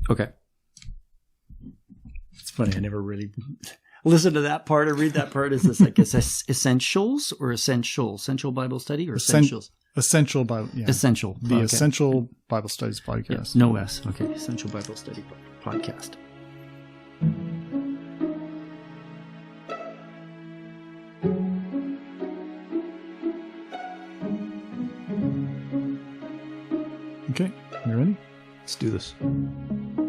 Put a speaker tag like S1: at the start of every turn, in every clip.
S1: Okay. It's funny. I never really listen to that part or read that part. Is this like essentials or essential? Essential Bible study or essentials?
S2: Essential Bible. Yeah.
S1: Essential.
S2: The Essential Bible Studies podcast.
S1: Yes, no S. Okay. Essential Bible Study podcast.
S2: Okay. You ready?
S3: Let's do this.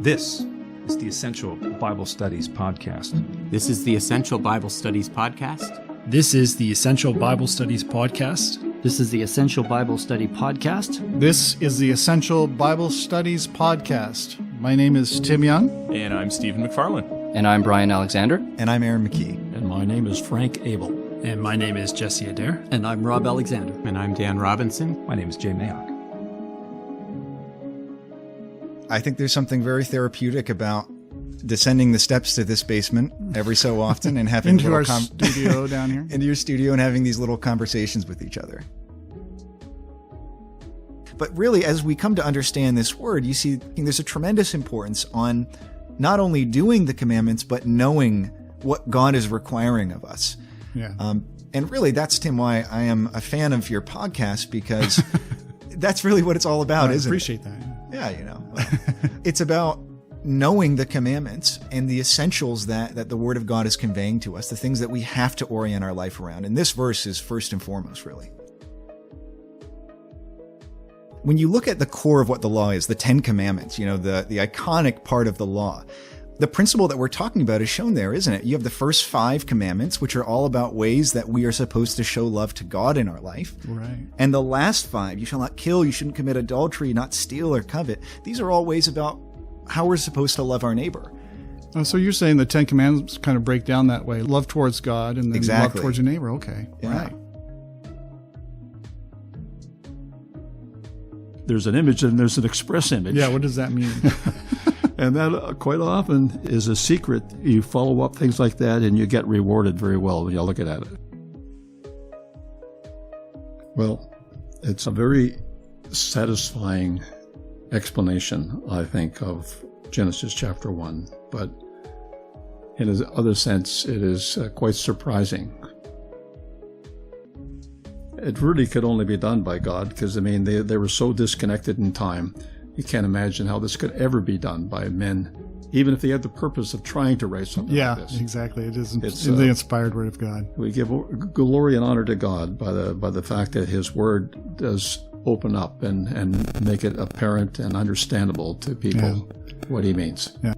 S3: This is the Essential Bible Studies podcast.
S4: This is the Essential Bible Studies podcast.
S5: This is the Essential Bible Studies podcast.
S1: This is the Essential Bible Study podcast.
S2: This is the Essential Bible Studies podcast. My name is Tim Young.
S6: And I'm Stephen McFarland.
S7: And I'm Brian Alexander.
S8: And I'm Aaron McKee.
S9: And my name is Frank Abel.
S5: And my name is Jesse Adair.
S1: And I'm Rob Alexander.
S4: And I'm Dan Robinson.
S3: My name is Jay Mayock.
S8: I think there's something very therapeutic about descending the steps to this basement every so often and having
S2: into our studio down here.
S8: Into your studio and having these little conversations with each other. But really, as we come to understand this word, you see there's a tremendous importance on not only doing the commandments, but knowing what God is requiring of us.
S2: Yeah.
S8: And really, that's, Tim, why I am a fan of your podcast, because that's really what it's all about, isn't it?
S2: I appreciate that.
S8: Yeah, it's about knowing the commandments and the essentials that the Word of God is conveying to us, the things that we have to orient our life around. And this verse is first and foremost, really. When you look at the core of what the law is, the Ten Commandments, the iconic part of the law, the principle that we're talking about is shown there, isn't it? You have the first 5 commandments, which are all about ways that we are supposed to show love to God in our life.
S2: Right.
S8: And the last 5, you shall not kill, you shouldn't commit adultery, not steal or covet. These are all ways about how we're supposed to love our neighbor.
S2: Oh, so you're saying the 10 Commandments kind of break down that way. Love towards God and then love towards your neighbor. Okay.
S8: Yeah.
S2: Right.
S9: There's an image and there's an express image.
S2: Yeah, what does that mean?
S9: And that quite often is a secret. You follow up things like that and you get rewarded very well when you're looking at it. Well, it's a very satisfying explanation, I think, of Genesis chapter 1. But in another sense, it is quite surprising. It really could only be done by God because, they were so disconnected in time. You can't imagine how this could ever be done by men, even if they had the purpose of trying to write something like this.
S2: Yeah, exactly. It's the inspired Word of God.
S9: We give glory and honor to God by the fact that His Word does open up and make it apparent and understandable to people what He means.
S2: Yeah.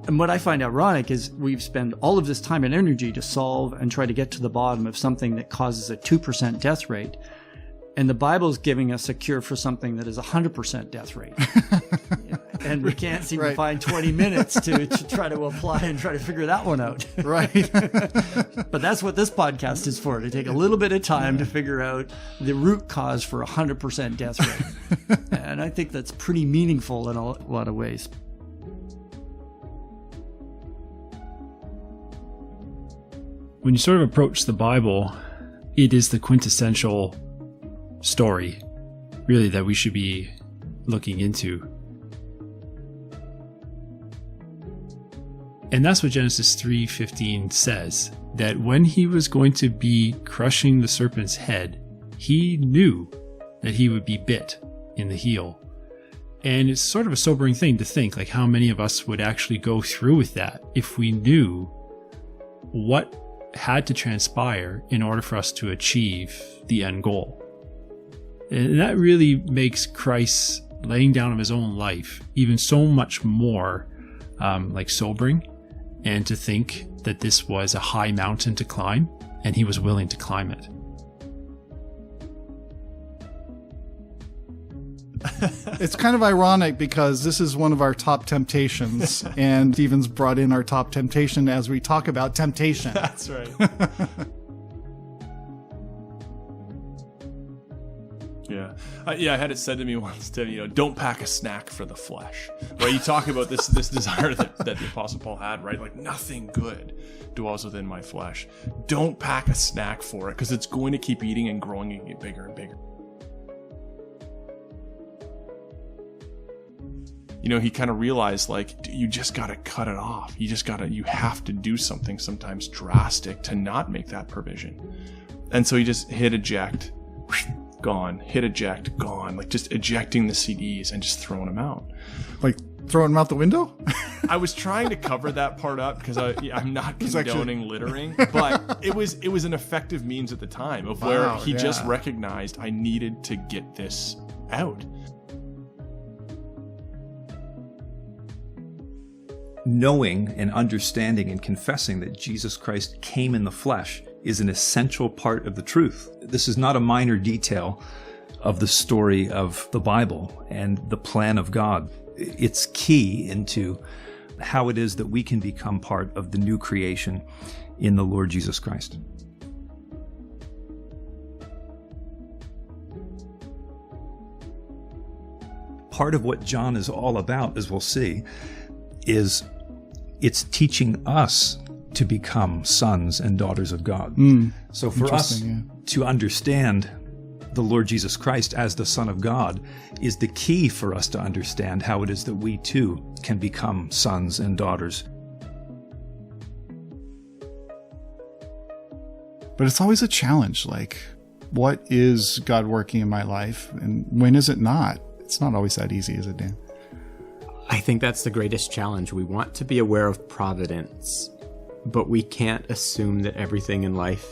S1: And what I find ironic is we've spent all of this time and energy to solve and try to get to the bottom of something that causes a 2% death rate. And the Bible's giving us a cure for something that is 100% death rate. And we can't seem to find 20 minutes to try to apply and try to figure that one out.
S2: Right.
S1: But that's what this podcast is for, to take a little bit of time to figure out the root cause for 100% death rate. And I think that's pretty meaningful in a lot of ways.
S5: When you sort of approach the Bible, it is the quintessential story, really, that we should be looking into. And that's what Genesis 3:15 says, that when he was going to be crushing the serpent's head, he knew that he would be bit in the heel. And it's sort of a sobering thing to think, like, how many of us would actually go through with that if we knew what had to transpire in order for us to achieve the end goal. And that really makes Christ's laying down of his own life even so much more sobering, and to think that this was a high mountain to climb and he was willing to climb it.
S2: It's kind of ironic because this is one of our top temptations, and Stephen's brought in our top temptation as we talk about temptation.
S6: That's right. Yeah. I had it said to me once, Tim, don't pack a snack for the flesh. Right? You talk about this desire that the Apostle Paul had, right? Like, nothing good dwells within my flesh. Don't pack a snack for it, because it's going to keep eating and growing and get bigger and bigger. he kind of realized, like, you just got to cut it off. You have to do something sometimes drastic to not make that provision. And so he just hit eject, gone, hit eject, gone, like just ejecting the CDs and just throwing them out.
S2: Like throwing them out the window?
S6: I was trying to cover that part up because I'm not condoning littering, but it was an effective means at the time of where he just recognized I needed to get this out.
S3: Knowing and understanding and confessing that Jesus Christ came in the flesh is an essential part of the truth. This is not a minor detail of the story of the Bible and the plan of God. It's key into how it is that we can become part of the new creation in the Lord Jesus Christ. Part of what John is all about, as we'll see, is it's teaching us to become sons and daughters of God. So for us to understand the Lord Jesus Christ as the Son of God is the key for us to understand how it is that we too can become sons and daughters.
S2: But it's always a challenge, like, what is God working in my life and when is it not? It's not always that easy, is it, Dan?
S4: I think that's the greatest challenge. We want to be aware of providence, but we can't assume that everything in life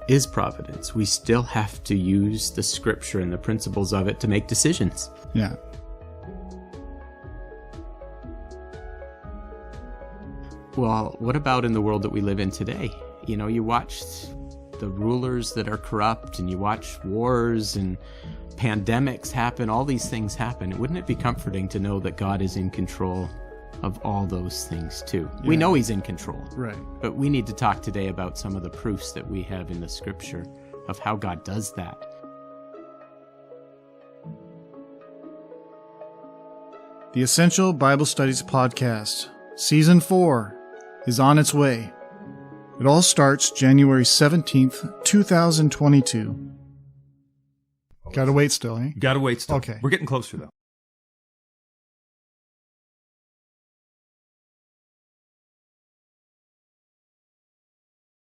S4: is providence. We still have to use the scripture and the principles of it to make decisions.
S2: Yeah.
S4: Well, what about in the world that we live in today? You watch the rulers that are corrupt, and you watch wars and pandemics happen, all these things happen. Wouldn't it be comforting to know that God is in control of all those things too? Yeah. We know he's in control.
S2: Right.
S4: But we need to talk today about some of the proofs that we have in the scripture of how God does that.
S2: The Essential Bible Studies Podcast, Season 4, is on its way. It all starts January 17th, 2022. Gotta wait still, eh?
S3: Gotta wait still.
S2: Okay.
S3: We're getting closer, though.